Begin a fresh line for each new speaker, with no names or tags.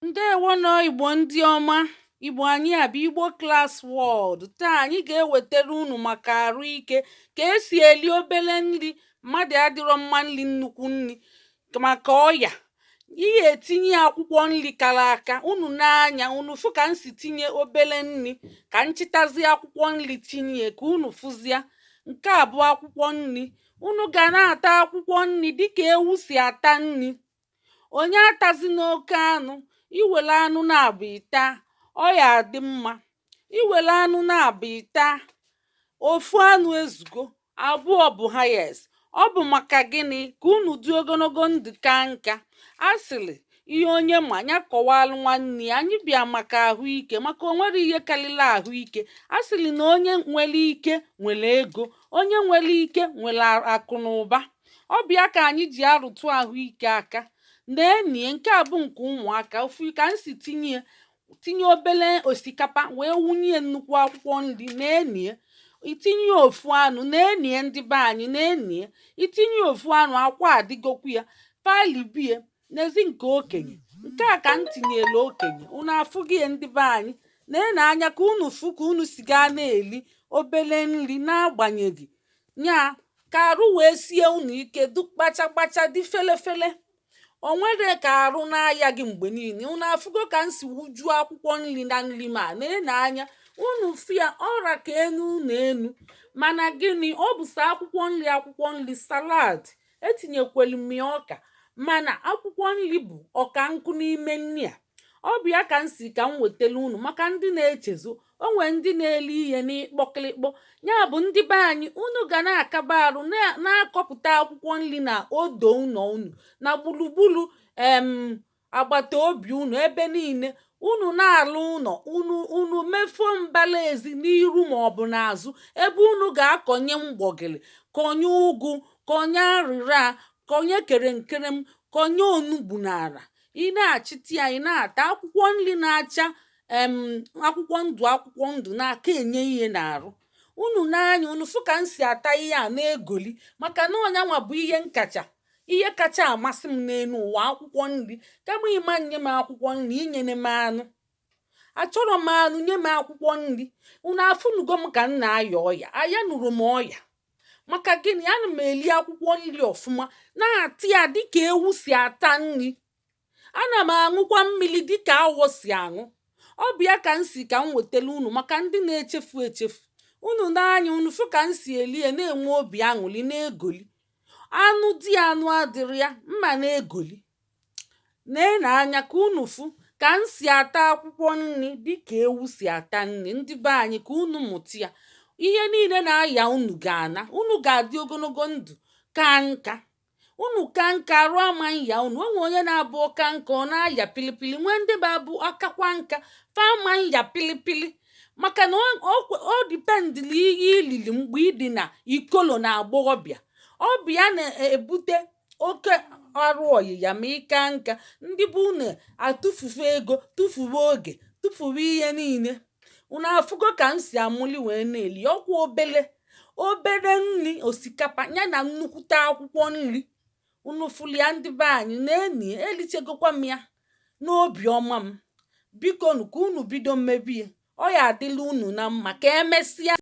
Ndewo nọ Igbo ndị ọma. Igbo anyị a bụ Igbo Class World. Taa anyị ga-ewetara unu maka arụ ike, ka esi eli obere nri. Mmadụ adịrọ mma nri nnukwu nri maka ọya. Ihe etinye akwụkwọ nri kara aka. Unu n'anya unu fụ ka nsi tinye obere nri, ka nchịtazie akwụkwọ nri tinye ka unu fụzia. Nke a bụ akwụkwọ nri. Unu ga na-ata akwụkwọ nri dịka ewu si ata nri. Onye atazi n'oke anụ. Iwere anụ na-abụ ịta, ọ ya adị mma. Iwere anụ na-abụ ịta, ofu anụ ezugo, abụọ bụ highest. Ọ bụ maka gịnị? Ka unu dị ogologo ndụ ka nka. A sịrị ihe onye ma ya kọwalụ nwanne ya. Anyị bịa maka ahụike, maka o nwere ihe karịrị ahụike. A sịrị na onye nwere ike nwere ego, onye nwere ike nwere akụ na ụba. Ọ bịa ka anyị ji arụtụ ahụike aka. Na-enie nke a bụ nke ụmụaka. Ofu ka m si tinye obere osikapa wee wunye nnukwu akwụkwọ nri. Na-enie itinye ofu anụ. Na-enie ndị be anyị. Na-enie itinye ofu anụ, akwa adịgokwu ya palibie n'ezi nke okenye. Nke a ka m tinyere okenye. Unu afụghị ya ndị be anyị. Na-ene anya ka unu fụ ka unu si gaa na-eli obere nri n'agbanyeghị nya ka arụ wee sie unu ike du kpacha kpacha dị felefele. O nwere ka arụ na-aya gị mgbe niile. Unu afụgo ka m si wujuo akwụkwọ nri na nri ma na-ene anya unu fịa ọra ka enu na enu. Mana gịnị? Ọ bụ sọ akwụkwọ nri salad. Etinyekwelu m ya ọka, mana akwụkwọ nri bụ ọka nkụ n'ime nri a. Ọ bụ ya ka m si ka m wetelu unu maka ndị na-echezo. O nwee ndị na-eli ihe n'ịkpọkịlịkpọ. Ya bụ ndị be anyị, unu ga na-akaba arụ na-akọpụta akwụkwọ nri na odo ụnọ unu na gburugburu agbata obi unu ebe niile. Unu na-alụ ụnọ unu mefuo mbala ezi n'iru maọbụ n'azụ ebe unu ga-akọnye mgbọgịrị, kọnye ụgụ, kọnye arịra, kọnye kerenkerem, kọnye onugbu n'ala. Ị na-achịta ya, ị na-ata akwụkwọ nri na-acha akwụkwọ ndụ na-aka enye ihe n'arụ. Unu n'anya unu fụ ka m si ata ihe a na-egoli, maka na ọnyanwa bụ ihe kacha amasị m n'elu ụwa, akwụkwọ nri. Kama ịma nye m akwụkwọ nri, inyere m anụ. Achọrọ m anụ, nye m akwụkwọ nri. Unu afụnugo m ka m na-aya ọya. Aya nụrụ m ọya. Maka gịnị? Ana m eli akwụkwọ nri ọfụma, na-ata ya dịka ewu si ata nri. Ana m aṅụkwa mmiri dịka awọ si aṅụ. Ọ bụ ya ka m si ka m wetelu unu maka ndị na-echefu echefu. Unu n'anya unu fụ ka m si eli ya na-enwe obi aṅụrị na-egoli. Anụ dị anụ adịrị ya mma na-egoli. Na-ene anya ka unu fụ ka m si ata akwụkwọ nri dịka ewu si ata nri. Ndị be anyị, ka unu mụta ya. Ihe niile na-aya unu ga-ana. Unu ga-adị ogologo ndụ ka nka. Unu ka nka arụ ama nya unu. Onwe onye na-abụ ọka nka ọ na-aya pilipili. Nwee ndị bụ akakwa nka fa ama nya pilipili. Maka na ọ dipendili ihe ilili mgbe ị dị na ikolo na agbọghọbịa. Ọ bụ ya na-ebute oke arụ ọyịya ma ịka nka. Ndị bụ unu atụfufe ego, tụfuwe oge, tụfuwe ihe niile. Unu afụgo ka m si amụli wee na-eli ọkwa obere nri osikapa ya na nnukwute akwụkwọ nri. Unu fụlụ ya ndị be anyị. Na-eni elichegokwa m ya n'obi ọma m. Biko nu ka unu bido mmebie. Ọ ya adịla unu na mma ka emesịa.